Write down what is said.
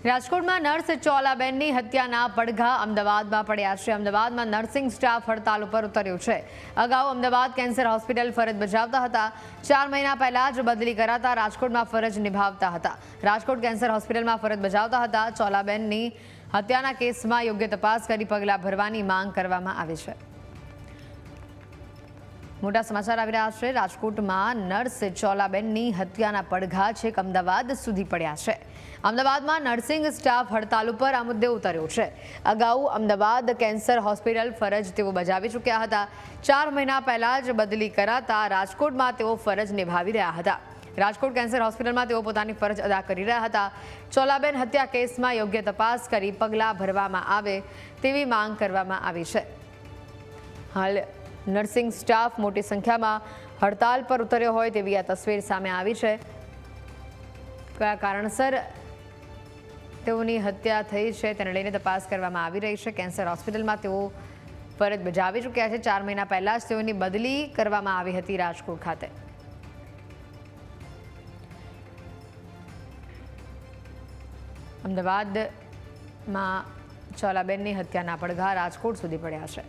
રાજકોટમાં નર્સ ચોલાબેનની હત્યાના પડઘા અમદાવાદમાં પડ્યા છે। અમદાવાદમાં નર્સિંગ સ્ટાફ હડતાલ ઉપર ઉતર્યો છે। અગાઉ અમદાવાદ કેન્સર હોસ્પિટલ ફરજ બજાવતા હતા। 4 મહિના પહેલા જ બદલી કરાતા રાજકોટમાં ફરજ નિભાવતા હતા। રાજકોટ કેન્સર હોસ્પિટલમાં ફરજ બજાવતા હતા। ચોલાબેનની હત્યાના કેસમાં યોગ્ય તપાસ કરી પગલાં ભરવાની માંગ કરવામાં આવી છે। મોટા સમાચાર આવી રહ્યા છે। રાજકોટમાં નર્સ ચોલાબેનની હત્યાના પડઘા છેક અમદાવાદ સુધી પડ્યા છે। અમદાવાદમાં નર્સિંગ સ્ટાફ હડતાલ ઉપર આ મુદ્દે ઉતર્યો છે। અગાઉ અમદાવાદ કેન્સર હોસ્પિટલ ફરજ તેઓ બજાવી ચૂક્યા હતા। 4 મહિના પહેલા જ બદલી કરાતા રાજકોટમાં તેઓ ફરજ નિભાવી રહ્યા હતા। રાજકોટ કેન્સર હોસ્પિટલમાં તેઓ પોતાની ફરજ અદા કરી રહ્યા હતા। ચોલાબેન હત્યા કેસમાં યોગ્ય તપાસ કરી પગલાં ભરવામાં આવે તેવી માંગ કરવામાં આવી છે। હાલ નર્સિંગ સ્ટાફ મોટી સંખ્યામાં હડતાલ પર ઉતર્યો હોય તેવી આ તસવીર સામે આવી છે। કયા કારણસર તેઓની હત્યા થઈ છે તેને લઈને તપાસ કરવામાં આવી રહી છે। કેન્સર હોસ્પિટલમાં તેઓ ફરજ બજાવી ચૂક્યા છે। 4 મહિના પહેલા જ તેઓની બદલી કરવામાં આવી હતી રાજકોટ ખાતે। અમદાવાદમાં ચોલાબેનની હત્યાના પડઘા રાજકોટ સુધી પડ્યા છે।